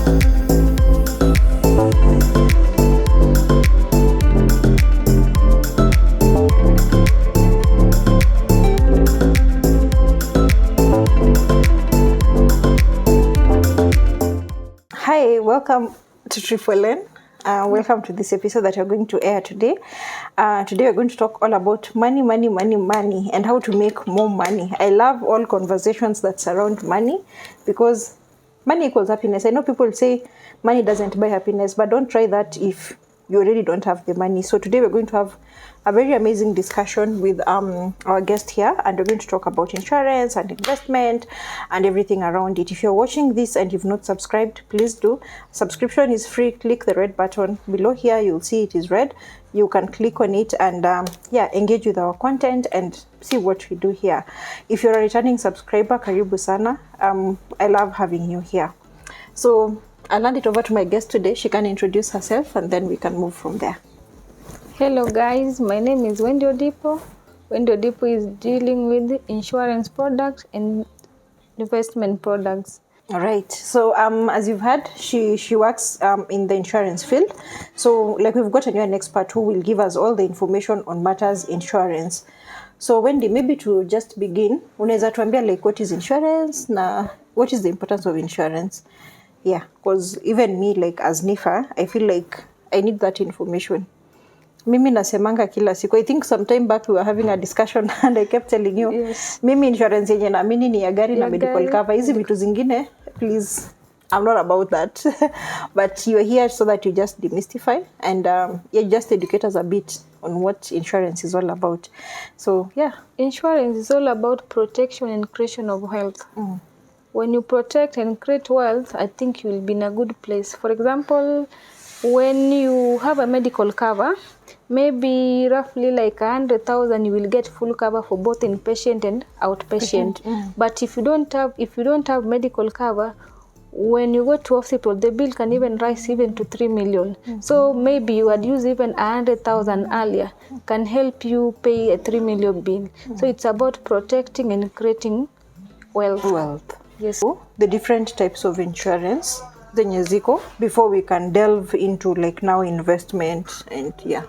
Hi, welcome to Triple N. Welcome to this episode that we're going to air today. Today we're going to talk all about money, and how to make more money. I love all conversations that surround money because money equals happiness. I know people say money doesn't buy happiness, but don't try that if you already don't have the money. So today we're going to have a very amazing discussion with our guest here, and we're going to talk about insurance and investment and everything around it. If you're watching this and you've not subscribed, please do. Subscription is free. Click the red button below here. You'll see it is red. You can click on it and engage with our content and see what we do here. If you're a returning subscriber, karibu sana. I love having you here. So I'll hand it over to my guest today. She can introduce herself and then we can move from there. Hello guys, my name is Wendy Odipo. Wendy Odipo is dealing with insurance products and investment products. All right. So as you've heard, she works in the insurance field. So like we've got a new expert who will give us all the information on matters insurance. So Wendy, maybe to just begin, unaweza tuambia like what is insurance na what is the importance of insurance? Yeah, because even me, like as Nifa, I feel like I need that information. Mimi nasemanga kila siku. I think sometime back we were having a discussion and I kept telling you, yes, mimi insurance yenye naamini ni ya gari na medical cover. Hizi vitu zingine, please, I'm not about that. But you're here so that you just demystify and you just educate us a bit on what insurance is all about. So, yeah. Insurance is all about protection and creation of wealth. When you protect and create wealth, I think you will be in a good place. For example, when you have a medical cover, maybe roughly like 100,000, you will get full cover for both inpatient and outpatient. But if you don't have medical cover, when you go to hospital, the bill can even rise even to 3 million. So maybe you had used even 100,000 earlier, can help you pay a 3 million bill. So it's about protecting and creating wealth. Yes. The different types of insurance zenye ziko before we can delve into like now investment and yeah.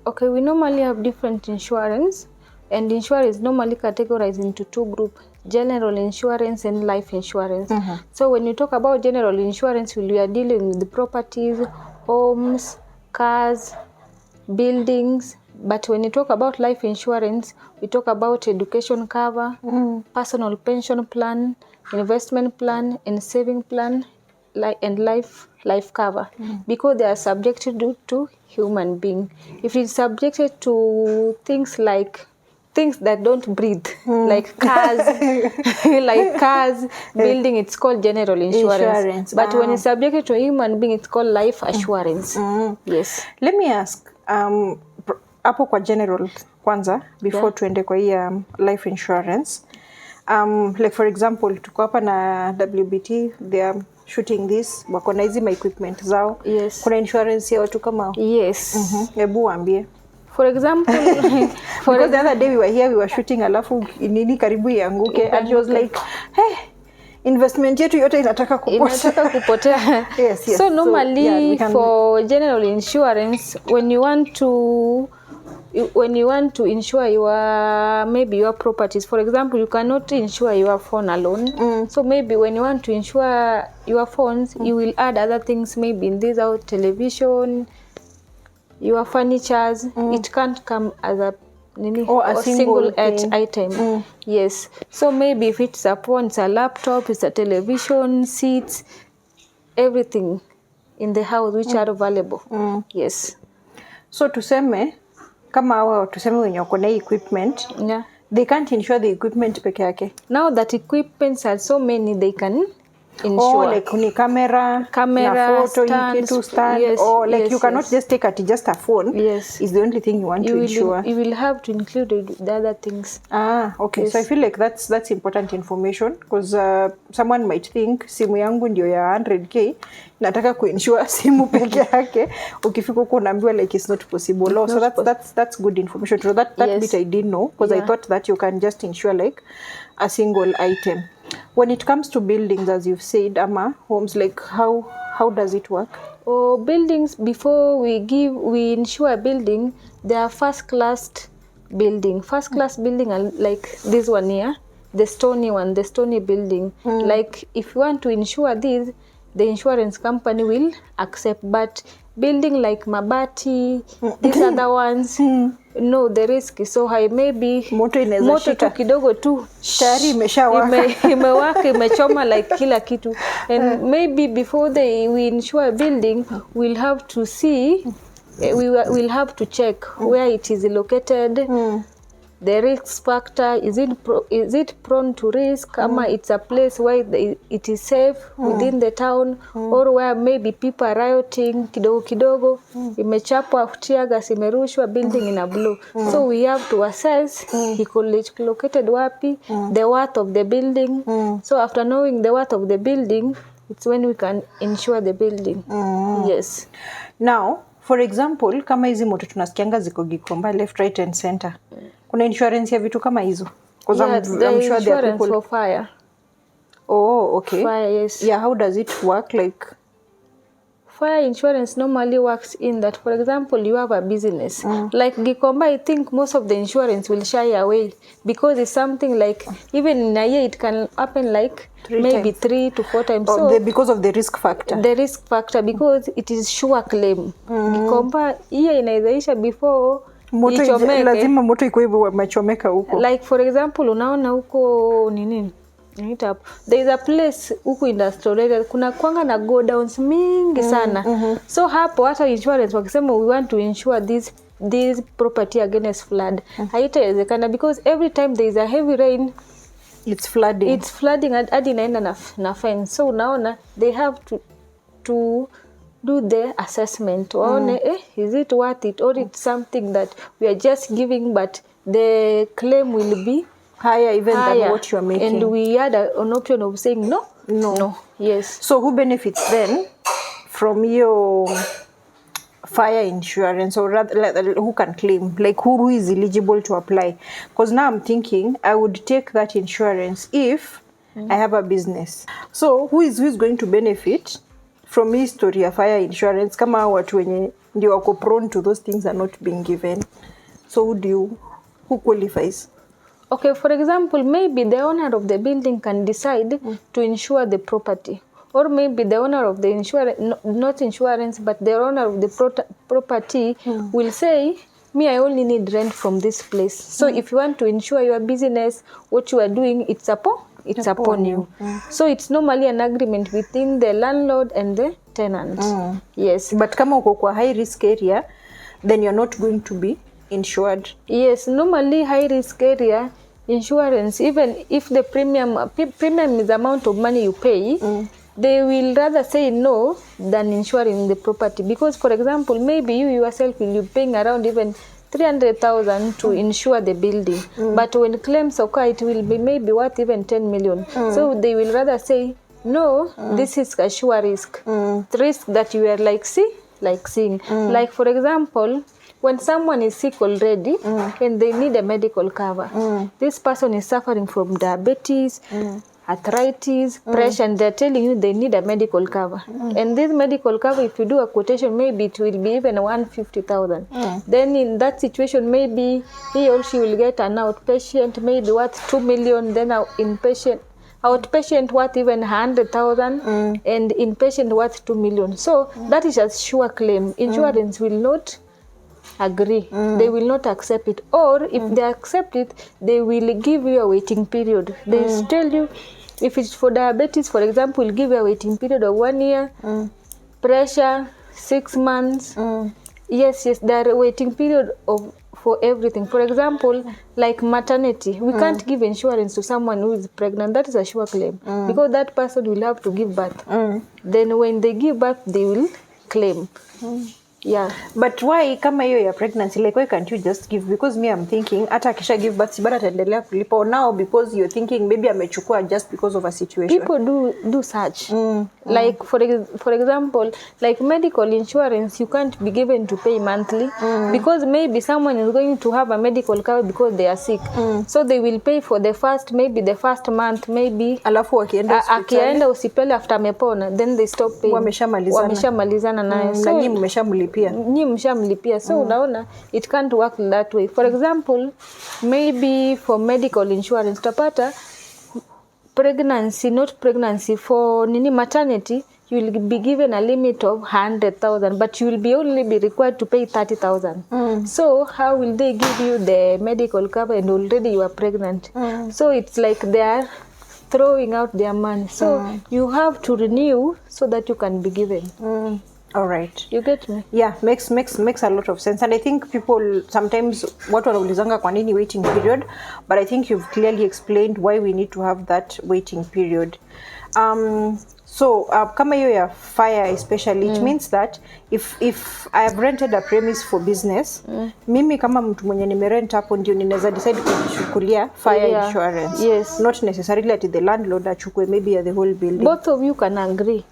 Okay, we normally have different insurance, and insurance is normally categorized into two groups: general insurance and life insurance. So when you talk about general insurance, we are dealing with the properties, homes, cars, buildings. But when you talk about life insurance, we talk about education cover, personal pension plan, investment plan, and saving plan, and life cover, because they are subjected to human being. If it's subjected to things that don't breathe, like cars, building, it's called general insurance. But when it's subjected to a human being, it's called life assurance. Yes. Let me ask, hapo kwa general kwanza before tuende kwa hii life insurance, like for example tuko hapa na WBT, they are shooting this, wako na hizi equipment zao. Yes. Kuna insurance ya watu kama? Yes. Hebu waambie. For example, because the other day we were here, we were shooting, alafu nini karibu ianguke, and she was like, hey, investment yetu yote inataka kupotea. Yes. So normally for general insurance, when you want to insure maybe your properties, for example, you cannot insure your phone alone. So maybe when you want to insure your phones, you will add other things, maybe in this out television, your furnitures. It can't come as a single item. Yes. So maybe if it's a phone, it's a laptop, it's a television, seats, everything in the house which are available. Yes. So tuseme kama hawa tuseme wenye wako na equipment, they can't insure the equipment peke yake. Now that equipments are so many, they can insure. Like ni camera, na photo, stand, yes, or like you cannot just take just a phone. Yes. Is the only thing you want to insure. You will have to include the other things. Okay. Yes. So I feel like that's important information, because someone might think simu yangu ndio ya 100k, nataka kuinsure simu peke yake, ukifika huko unaambiwa like it's not possible. So that's good information. So that bit I didn't know, because I thought that you can just insure like a single item. When it comes to buildings, as you've said, Ama, homes, like how does it work? Or buildings, before we insure a building, they are first class building. First class building are like this one here, the stony one, the stony building. Like if you want to insure this, the insurance company will accept. But building like mabati, these other ones, no, the risk is so high. Maybe moto tu kidogo tu tayari imeshawaka, imewaka, imechoma like kila kitu. And maybe before we insure a building, we'll have to see, we'll have to check where it is located, the risk factor, is it prone to risk, ama it's a place where it is safe within the town, or where maybe people are rioting kidogo kidogo, imechapwa tear gas, imerushwa, building in a blow. So we have to assess located wapi, the worth of the building. So after knowing the worth of the building, it's when we can insure the building. Yes. Now, for example, kama hizi moto tunasikianga ziko Gikomba, left, right and center. Kuna insurance ya vitu kama hizo? Yes, I'm sure there are people for fire. Oh, okay. Fire, yes. Yeah, how does it work? Like, fire insurance normally works in that, for example, you have a business. Like Gikomba, I think most of the insurance will shy away because it's something like, even in a year, it can happen like maybe 3 to 4 times. So because of the risk factor. The risk factor, because it is sure claim. Gikomba, hiyo inaizaisha before moto lazima moto iko hivyo wamechomeka huko. Like for example, unaona huko nini? There is a place huko industrial area, kuna kwanga na go downs mingi sana. So hapo hata insurance wakisema we want to insure this property against flood, haitawezekana because every time there is a heavy rain, it's flooding hadi inaenda na fence. So unaona they have to do the assessment. Is it worth it, or it's something that we are just giving but the claim will be higher even than what you're making. And we had an option of saying no. Yes. So who benefits then from your fire insurance, or rather who can claim? Like who is eligible to apply? Because now I'm thinking I would take that insurance if I have a business. So who is going to benefit from history of fire insurance? Kama watu wenye ndio wako prone to those things are not being given. So who qualifies? Okay, for example, maybe the owner of the building can decide to insure the property. Or maybe the owner of the insurance, not insurance, but the owner of the property will say, me, I only need rent from this place. So if you want to insure your business, what you are doing, it's upon you. So it's normally an agreement between the landlord and the tenant. Yes. But kama uko kwa high risk area, then you're not going to be insured. Yes, normally high risk area insurance, even if the premium is the amount of money you pay, they will rather say no than insuring the property. Because for example, maybe you yourself will be paying around even 300,000 to insure the building, but when claims occur, it will be maybe worth even 10 million. So they will rather say no, this is a sure risk, the risk that you are seeing. Like for example, when someone is sick already and they need a medical cover, this person is suffering from diabetes, arthritis, pressure, and they're telling you they need a medical cover. And this medical cover, if you do a quotation, maybe it will be even 150,000. Then in that situation, maybe he or she will get an outpatient, maybe worth 2 million, then outpatient worth even 100,000, and inpatient worth 2 million. So that is a sure claim. Insurance will not agree. They will not accept it. Or if they accept it, they will give you a waiting period. They tell you, if it's for diabetes, for example, will give you a waiting period of 1 year, pressure, 6 months. Yes, there are a waiting period for everything. For example, like maternity, we can't give insurance to someone who is pregnant. That is a sure claim, because that person will have to give birth. Then when they give birth, they will claim. Yeah. But why kama hiyo ya pregnancy, like why can't you just give? Because me I'm thinking hata akisha give birth si bado ataendelea kulipa. Now because you're thinking maybe amechukua just because of a situation. People do such. Like for example, like medical insurance, you can't be given to pay monthly because maybe someone is going to have a medical cover because they are sick. So they will pay for the first month maybe. Alafu akienda hospitali after amepona, then they stop paying. Wameshamalizana nayo. So nyinyi mmeshamlipia. So unaona it can't work that way. For example, maybe for medical insurance utapata pregnancy for maternity, you will be given a limit of 100,000, but you will only be required to pay 30,000. So how will they give you the medical cover and already you are pregnant? So it's like they are throwing out their money. So you have to renew so that you can be given. All right. You get me? Yeah, makes a lot of sense. And I think people sometimes watu wanaulizanga kwa nini waiting period, but I think you've clearly explained why we need to have that waiting period. So kama hiyo ya fire especially, it means that if I have rented a premise for business, mimi kama mtu mwenye nimerent hapo ndio ninaweza decide kuchukulia fire insurance. Yes. Not necessarily at the landlord achukue maybe at the whole building. Both of you can agree.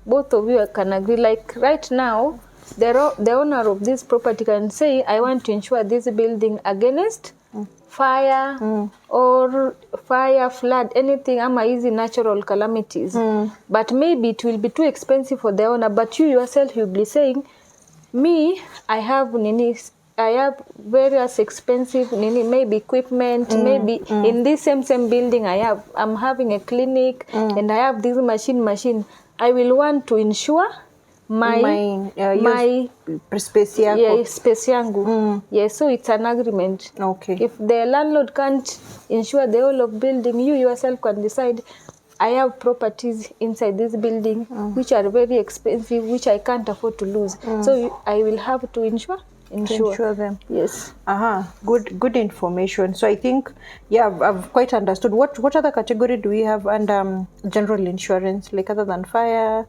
Both of you can agree. Like right now, the owner of this property can say, I want to insure this building against fire or fire, flood, anything ama easy natural calamities. But maybe it will be too expensive for the owner, but you yourself will be saying, me, I have various expensive maybe equipment, maybe in this same building I'm having a clinic and I have this machine. I will want to insure my space yako. Yeah, space yangu. Yeah, so it's an agreement. Okay. If the landlord can't insure the whole of building, you yourself can decide, I have properties inside this building which are very expensive, which I can't afford to lose. So I will have to insure them. Yes. Good information. So I think, I've quite understood. What other category do we have under general insurance, like other than fire?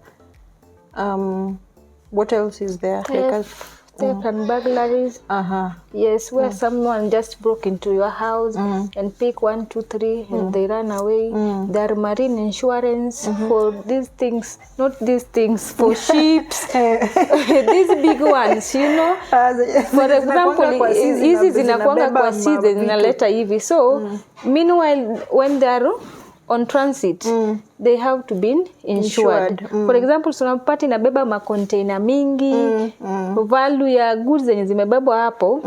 What else is there? Theft and burglaries. Yes, where someone just broke into your house and pick 1, 2, 3 and they ran away. There are marine insurance for these things, not these things, for ships. These big ones, you know. For example, hizi zinakuanga kwa season zinaleta hivi. So, meanwhile, when they are on transit, they have to be insured. For example, sunapata inabeba makontainer mingi, value ya goods zenye zimebebwa hapo.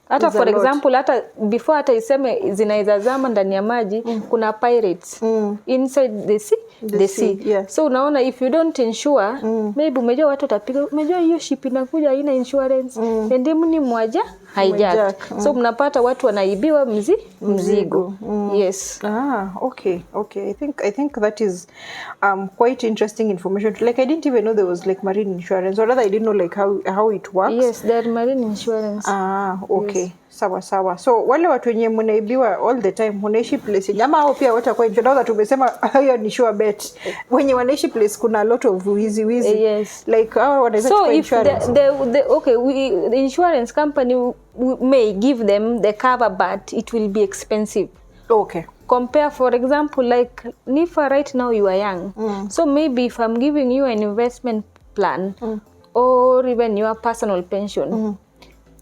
Hata for example, hata before hata iseme zinaweza zama ndani ya maji, kuna pirates inside the sea. Yeah. So unaona, if you don't insure, maybe umejua watu watapiga, umejua hiyo ship inakuja haina insurance, endemu ni mwaja hijack. So mnapata watu wanaibiwa mzigo. Yes. Okay. I think that is quite interesting information. Like I didn't even know there was like marine insurance, or rather I didn't know like how it works. Yes, there marine insurance. Okay. Yes. Sawa. So wale watu wenye mnaibiwa all the time, unaishi place ama hao pia watakuwa insured? Au tumesema hiyo ni sure bet. Wenye wanaishi place kuna a lot of wizi. Yes. Like hao wanaweza kuchukua insurance. So if the insurance company may give them the cover, but it will be expensive. Okay. Compare, for example, like Nifa, right now you are young. So maybe if I'm giving you an investment plan or even your personal pension,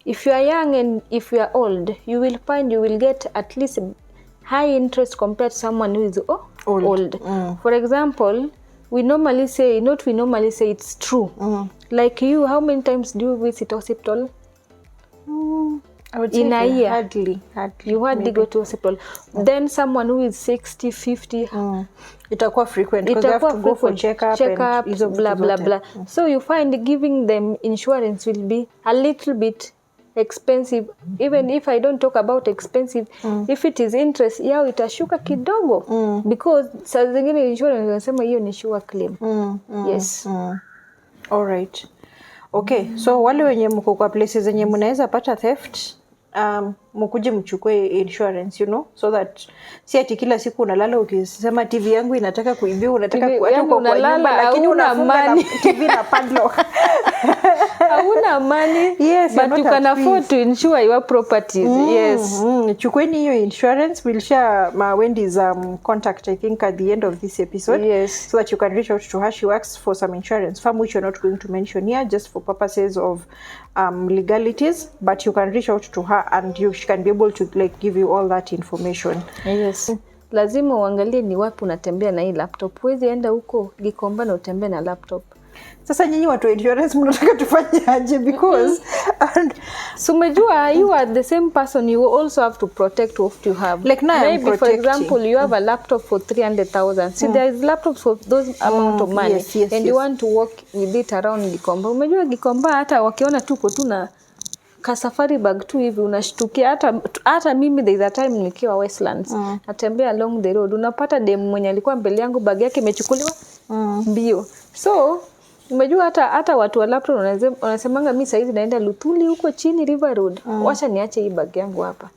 if you are young and if you are old, you will find you will get at least high interest compared to someone who is old. For example, we normally say it's true. Like you, how many times do you visit hospital? I would say in a year. Hardly. You hardly go to hospital. Then someone who is 60, 50. Itakuwa frequent because they have to go for checkup and blah blah blah. So you find giving them insurance will be a little bit expensive. Even if I don't talk about expensive, if it is interest yao itashuka kidogo because saa zingine insurance wanasema hiyo ni sure claim. Yes. All right. Okay, so wale wenye mko kwa places zenye mnaweza pata theft, mkuje mchukue insurance, you know, so that si ati kila siku unalala ukisema TV yangu inataka kuibiwa, unataka kuacha kwa nyumba lakini unafunga na TV na padlock. hauna money, Yes, you're but you not can at afford peace. to insure your properties. Yes. Chukweni hiyo insurance. We'll share Wendy's contact, I think, at the end of this episode. Yes. So that you can reach out to her. She works for some insurance firm, which you're not going to mention here, just for purposes of legalities. But you can reach out to her, and she can be able to like give you all that information. Yes. Lazima uangalie ni wapi unatembea na hii laptop. Huwezi enda huko Gikomba na utembee na laptop. Sasa nyinyi watu wa insurance mnataka tufanye aje? Because and so umejua you are the same person, you also have to protect what you have. Like now maybe for example you have a laptop for 300,000. See there is laptops for those amount of money. Yes, and you want to walk with it around Gikomba. Umejua Gikomba hata wakiona tuko tuna ka safari bag tu hivi unashtukia. Hata mimi there is a time nikiwa Westlands natembea along the road, unapata dem mwenye alikuwa mbele yangu bag yake imechukuliwa mbio. So umejua hata watu wa laptop wanasemanga mimi saizi naenda Luthuli huko chini River Road. Wacha niache hii bag yangu hapa.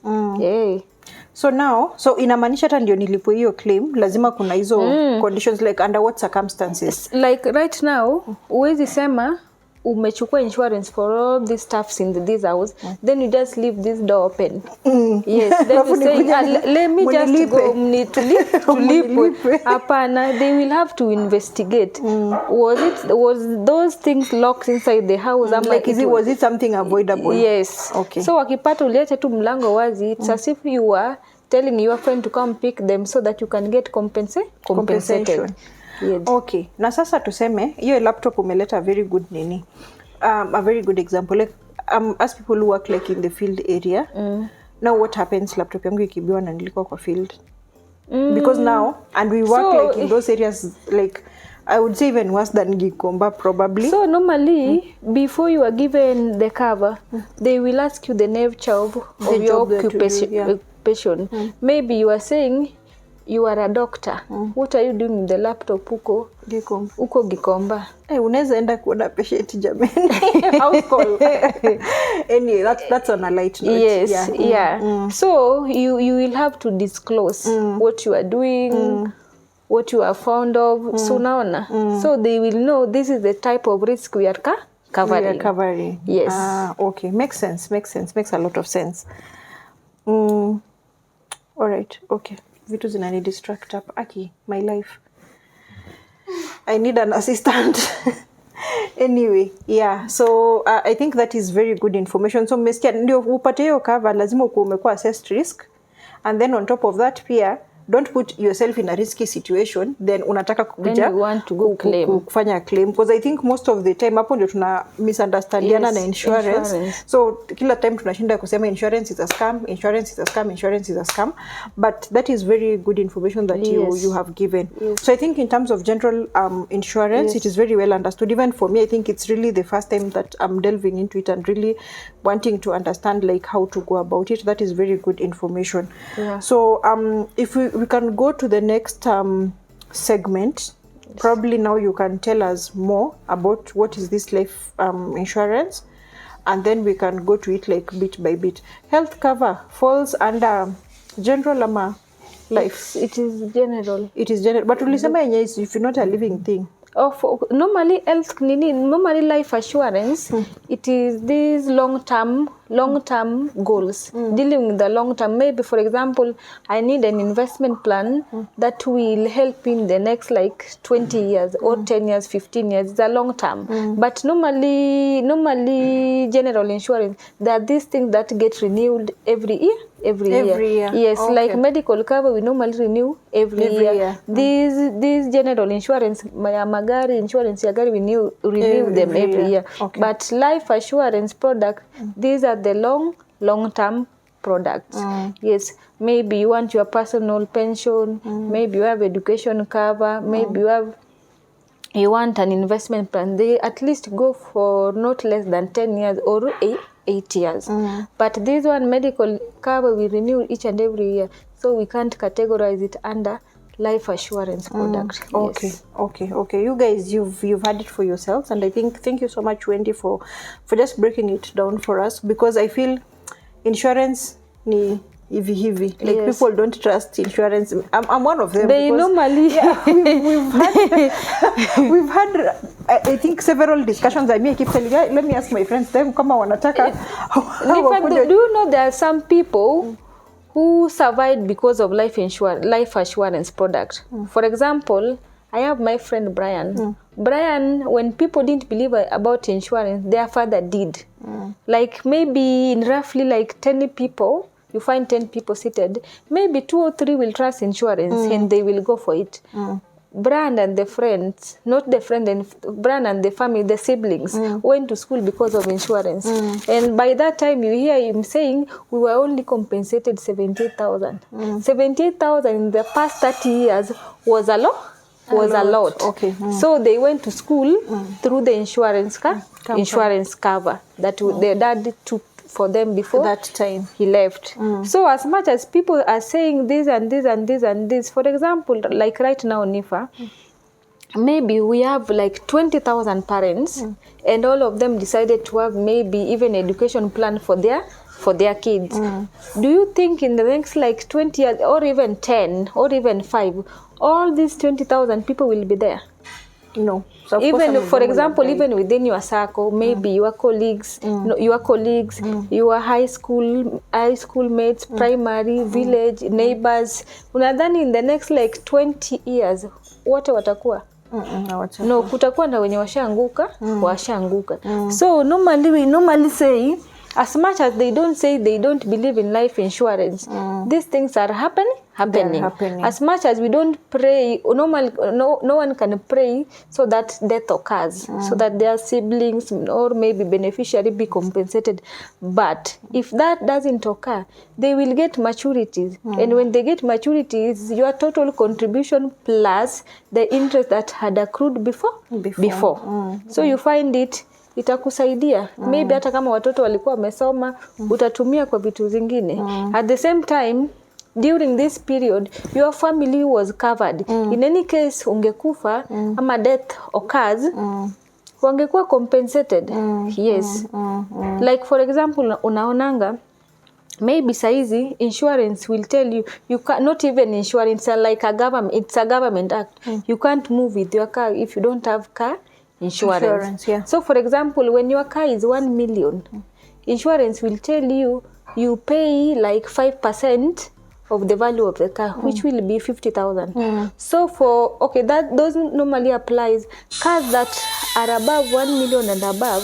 So now, so inamaanisha hata ndio nilipo hiyo claim lazima kuna hizo conditions, like under what circumstances? Like right now uwezi sema umechukua insurance for all these stuffs in this house, then you just leave this door open. Yes, then you say let me just go tulipwe. Hapana, they will have to investigate. Was those things locked inside the house? Like was it something avoidable? Yes. Okay. So wakipata uliacha tu mlango wazi, it's as if you are telling your friend to come pick them so that you can get compensated. Yes. Okay, na sasa tuseme hiyo laptop umeleta a very good a very good example, like as people who work like in the field area. Now what happens laptop yangu ikibiwa na nilikuwa kwa field? Because now and we work like in those areas, like I would say even worse than Gikomba probably. So normally before you are given the cover, they will ask you the nature of your occupation. Maybe you are saying you are a doctor. What are you doing with the laptop huko Gikomba? Unaweza enda kuona patient jamani. House call. Anyway, that's on a light note. Yes, So you will have to disclose what you are doing, what you are fond of. So naona. So they will know this is the type of risk we are covering. Yes. Okay, makes sense. Makes a lot of sense. All right. Okay. Vitu zinani distract up. Aki, my life. I need an assistant. Anyway, so I think that is very good information. So mmesikia ndio upate hiyo cover lazima umekuwa assessed risk, and then on top of that pia don't put yourself in a risky situation then unataka kuja kufanya claim, because I think most of the time hapo ndio tuna misunderstandiana na insurance. So kila time tunashinda kusema insurance is a scam, but that is very good information that you have given. So I think in terms of general insurance, it is very well understood. Even for me, I think it's really the first time that I'm delving into it and really wanting to understand like how to go about it. That is very good information. So if we can go to the next segment. Probably now you can tell us more about what is this life insurance, and then we can go to it like bit by bit. Health cover falls under general ama life? It is general. But ulisema yenye if you're not a living thing. Normally life assurance, it is these long-term goals, dealing with the long term. Maybe for example, I need an investment plan that will help in the next like 20 years or 10 years, 15 years. It's a long term. But normally general insurance, there are these things that get renewed every year. Yes, like medical cover we normally renew every year. These general insurance, magari insurance ya gari we renew them every year. But life assurance product, these are the long term products. Yes, maybe you want your personal pension, maybe you have education cover, maybe you want an investment plan. They at least go for not less than 10 years or 8 years. But this one, medical cover, we renew each and every year, so we can't categorize it under life assurance product. Okay. You guys, you've had it for yourselves, and I think thank you so much, Wendy, for just breaking it down for us, because I feel insurance ni hivi. Like people don't trust insurance. I'm one of them. They normally we've had I think several discussions I keep telling you, let me ask my friends them kama wanataka. Do you know there are some people who survived because of life assurance product? For example, I have my friend Brian. Brian, when people didn't believe about insurance, their father did. Like maybe in roughly like 10 people, you find 10 people seated, maybe 2 or 3 will trust insurance and they will go for it. Brian and the friends, not the friend, and Brian and the family, the siblings, went to school because of insurance. And by that time, you hear him saying, we were only compensated 78,000. 78,000 in the past 30 years was a lot. Okay. So they went to school through the insurance cover that their dad took for them before that time he left. So as much as people are saying this and this and this and this, for example, like right now, Nifa, maybe we have like 20,000 parents and all of them decided to have maybe even education plan for their kids. Do you think in the next like 20 years or even 10 or even 5, all these 20,000 people will be there? No. So even for example, even within your circle, maybe your colleagues, your high school mates, primary, village, neighbors. Unadhani in the next like 20 years, wote watakuwa? No, kutakuwa na wenye washaanguka. So normally we normally say, as much as they don't say they don't believe in life insurance, these things are happening. As much as we don't pray, no one can pray so that death occurs, so that their siblings or maybe beneficiary be compensated. But if that doesn't occur, they will get maturities. And when they get maturities, your total contribution plus the interest that had accrued before. So you find it, itakusaidia. Maybe hata kama watoto walikuwa wamesoma, utatumia kwa vitu zingine. At the same time, during this period, your family was covered. In any case, ungekufa, ama death occurs, wangekuwa compensated. Yes. Like for example, unaonanga, maybe saizi insurance will tell you can not even insurance, like a government, it's a government act. You can't move with your car if you don't have car insurance. Yeah. So for example, when your car is 1 million, insurance will tell you pay like 5% of the value of the car, which will be 50,000. So those normally applies cars that are above 1 million and above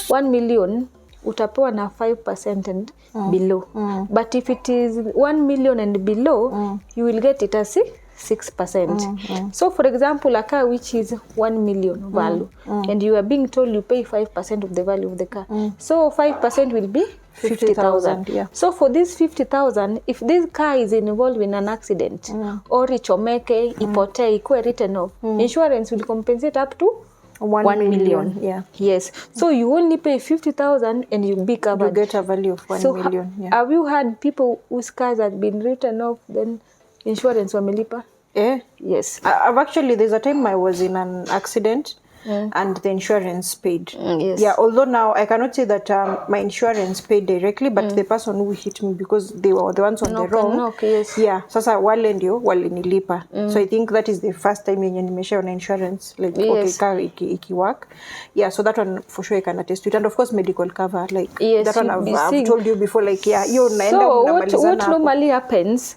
1 million utapewa na 5% and below. But if it is 1 million and below, you will get it as 6%. So for example, a car which is 1 million value and you are being told you pay 5% of the value of the car. So 5% will be 50,000. Yeah. So for this 50,000, if this car is involved in an accident or ichomeke, ipotee, ikuwe written off, insurance will compensate up to 1 million. Yeah. Yes. So you only pay 50,000 and you'll be covered. You get a value of 1 million. Yeah. Have you had people whose cars have been written off, then insurance wamelipa? Yeah. Yes. I've actually, there's a time I was in an accident and the insurance paid. Yes. Yeah, although now I cannot say that my insurance paid directly, but the person who hit me, because they were the ones on the wrong. Yes. Yeah, sasa wale ndio walinilipa. So I think that is the first time yenye nimesha on insurance, like Yes. okay, car iki work. Yeah, so that one for sure I can attest to it. And of course medical cover, like Yes, that one I've told you before, like yeah, hiyo naenda so unamalizana what hapo. normally happens,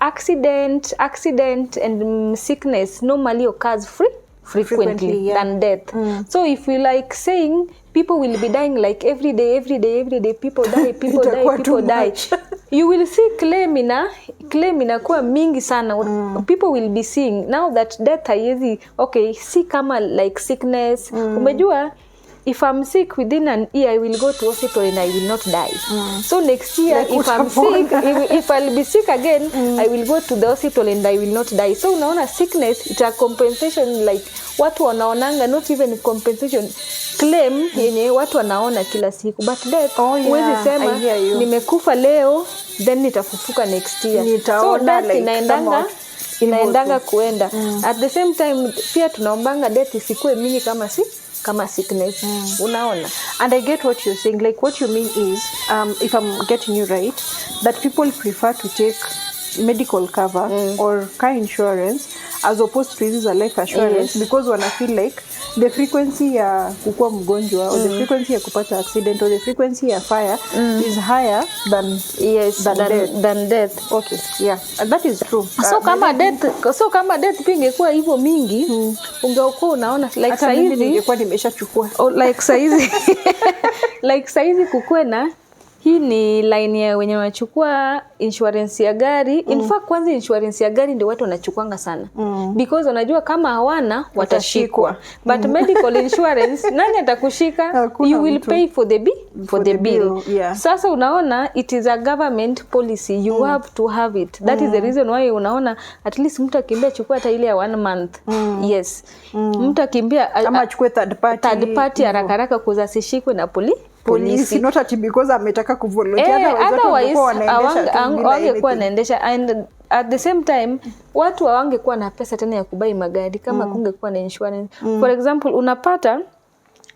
accident and sickness normally occurs frequently than death. So if we like saying people will be dying like every day, people die, you will see claim inakuwa mingi sana. People will be seeing now that death haiwezi, okay, see kama like sickness. Umejua, if I'm sick within an year, I will go to hospital and I will not die. So next year, like if I'm sick, if I'll be sick again, I will go to the hospital and I will not die. So unaona sickness, it's a compensation, like watu wanaonanga, not even compensation, claim yenye watu wanaona kila siku. But death, huwezi sema, nimekufa leo, then nitafufuka next year. So death like inaendanga kuenda. At the same time, pia tunaombanga death isikuwe mingi kama sickness. Unaona? And I get what you're saying. Like what you mean is, if I'm getting you right, that people prefer to take medical cover or car insurance as opposed to use a life assurance because when I feel like the frequency ya kukua mgonjwa or the frequency ya kupata accident or the frequency ya fire is higher than than death. Okay, yeah, and that is true. So kama death pia ingekuwa hivyo mingi, ungekuwa unaona like saizi ningekuwa nimeshachukua. Like saizi kukue na hii ni line ya wenye wanachukua insurance ya gari. In fact kwanza insurance ya gari ndio watu wanachukuanga sana. Because wanajua kama hawana watashikwa. But medical insurance nani atakushika? You will pay for the bill. Yeah. Sasa unaona it is a government policy. You have to have it. That is the reason why unaona at least mtu akimbia chukua hata ile ya 1 month. Yes. Mtu akimbia ama achukue third party haraka kuzasishikwe na polisi, not ati because ametaka kuvolunteer, otherwise wangekuwa naendesha. And at the same time watu hawangekuwa na pesa tena ya kubai magari kama kungekuwa na insurance. For example, unapata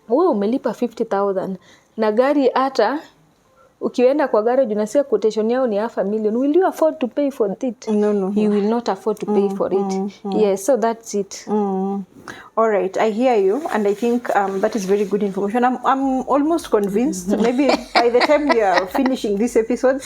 wewe umelipa 50,000 na gari, hata ukienda kwa garage unasikia quotation yao ni $500,000. Will you afford to pay for it? No. You will not afford to pay for it. Yes, so that's it. All right, I hear you, and I think that is very good information. I'm almost convinced. Maybe by the time we are finishing this episode,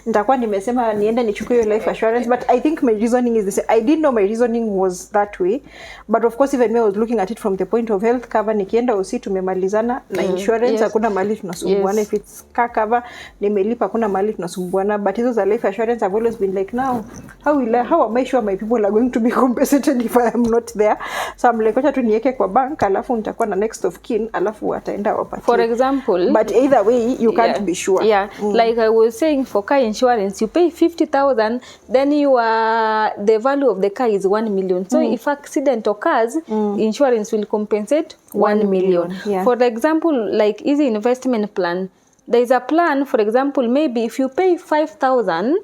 nitakuwa nimesema nienda nichukue your life assurance. But I think my reasoning is the same. I didn't know my reasoning was that way, but of course even me I was looking at it from the point of health cover. Nikienda usi tumemalizana na insurance, hakuna mali tunasumbuana. If it's car cover, nimelipa, hakuna mali tunasumbuana. But hizo za life assurance, I've always been like, now how am I sure my people are going to be compensated if I am not there? So I'm like, tu niweke kwa bank, alafu nitakuwa na next of kin, alafu wataenda wapatie. For example, but either way you can't be sure. Yeah, like I was saying, for car insurance you pay 50,000, then the value of the car is 1 million. So if accident occurs, insurance will compensate 1 million. Yeah. For example, like easy investment plan, there is a plan. For example, maybe if you pay 5,000,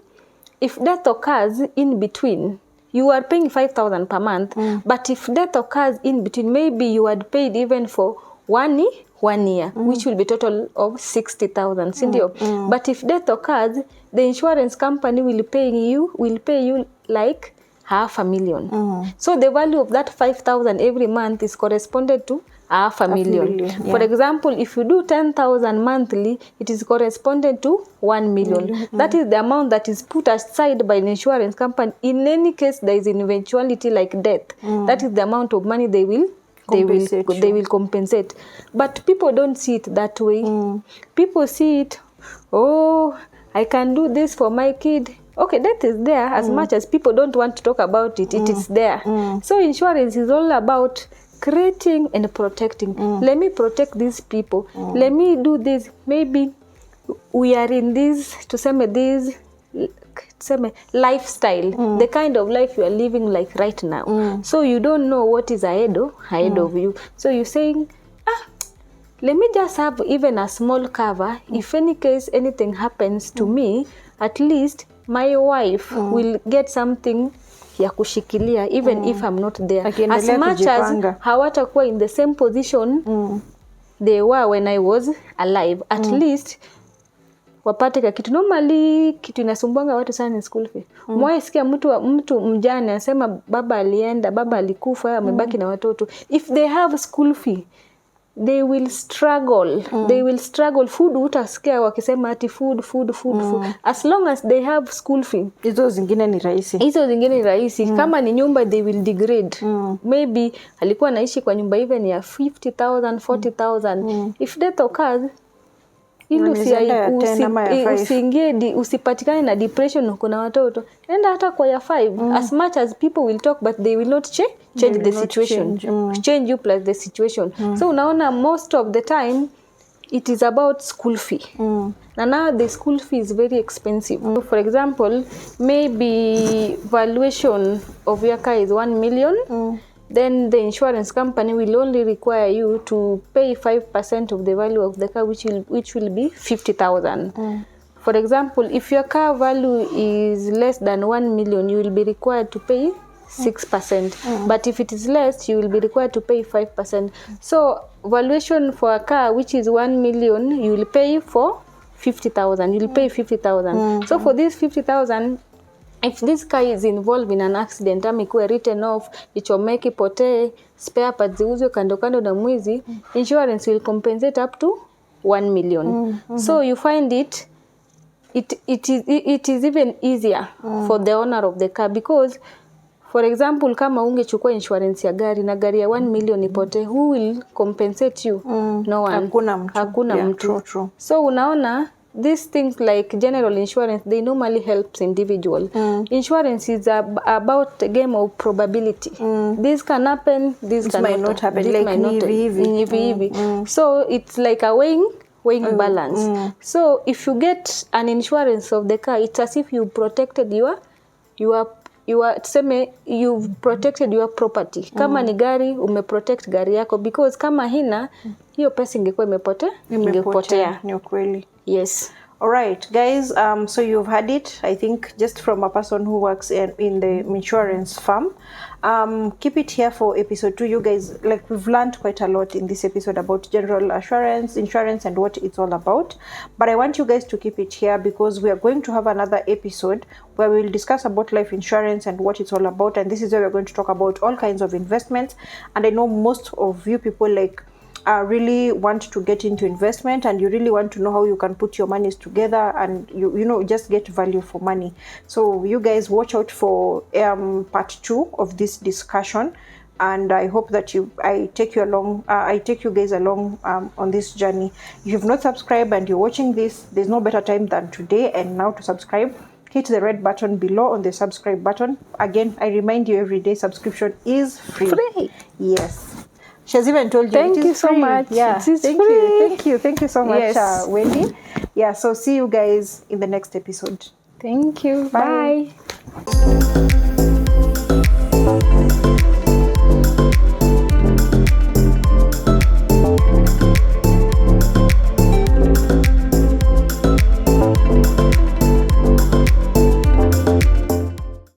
if death occurs in between, you are paying 5,000 per month, but if death occurs in between, maybe you had paid even for 1 year, which will be total of 60,000, sindio? But if death occurs, the insurance company will pay you like $500,000. So the value of that 5,000 every month is corresponded to $500,000. Yeah. For example, if you do 10,000 monthly, it is corresponded to 1 million. That is the amount that is put aside by an insurance company. In any case, there is an eventuality like death. That is the amount of money they will compensate. But people don't see it that way. People see it, oh, I can do this for my kid. Okay, that is there. As much as people don't want to talk about it, it is there. So insurance is all about creating and protecting. Let me protect these people. Let me do this. Maybe we are in this, lifestyle, the kind of life you are living like right now. So you don't know what is ahead of you. So you're saying, let me just have even a small cover. If any case anything happens to me, at least my wife will get something ya kushikilia even if I'm not there. As much as hawatakuwa in the same position they were when I was alive, at least wapate ka kitu. Normally kitu inasumbuanga watu sana ni school fee. Mwaisikia mtu mjane anasema baba alienda, baba alikufa, amebaki na watoto. If they have school fee, they will struggle. They will struggle. Food utasikia wakisema ati food. As long as they have school fee, hizo zingine ni rahisi. Kama ni nyumba, they will degrade. Maybe alikuwa anaishi kwa nyumba even ya 50,000, 40,000. If death occurs, usipatikane na depression, kuna watoto, enda hata kwa ya 5. As much as people will talk, but they will not change the situation. Change you plus the situation. So unaona most of the time it is about school fee. And now the school fee is very expensive. So for example, maybe valuation of your car is 1 million. Then the insurance company will only require you to pay 5% of the value of the car, which will be 50,000. For example, if your car value is less than 1 million, you will be required to pay 6%. But if it is less, you will be required to pay 5%. So valuation for a car which is 1 million, you will pay for 50,000. You will pay 50,000. So for this 50,000, if this car is involved in an accident, ama ikuwe written off, ichomeke, ipotee, spare parts ziuzwe kando kando na mwizi, insurance will compensate up to 1 million. So you find it is even easier for the owner of the car, because for example, kama ungechukua insurance ya gari na gari ya 1 million ipotee, who will compensate you? No one. Hakuna mtu. True. So unaona, these things like general insurance, they normally helps individual. Insurance is about a game of probability. This can happen, this might not happen, this like might not hivi. So it's like a weighing balance. So if you get an insurance of the car, it's as if you protected tuseme you've protected your property. Kama ni gari, umeprotect gari yako, because kama hina, hiyo pesa ingekuwa imepotea. Ni ukweli. Yes. All right, guys. So you've heard it, I think, just from a person who works in the insurance firm. Keep it here for episode 2. You guys, like, we've learned quite a lot in this episode about general insurance, and what it's all about. But I want you guys to keep it here, because we are going to have another episode where we will discuss about life insurance and what it's all about. And this is where we're going to talk about all kinds of investments. And I know most of you people, like, really want to get into investment, and you really want to know how you can put your monies together, and you know, just get value for money. So you guys watch out for part 2 of this discussion, and I hope that I take you guys along on this journey. If you've not subscribed and you're watching this, there's no better time than today and now to subscribe. Hit the red button below on the subscribe button. Again, I remind you, every day subscription is free. Yes. She has even told you. Thank you so much. Yeah, thank you so much, Yes. Wendy. Yeah, so see you guys in the next episode. Thank you. Bye. Bye.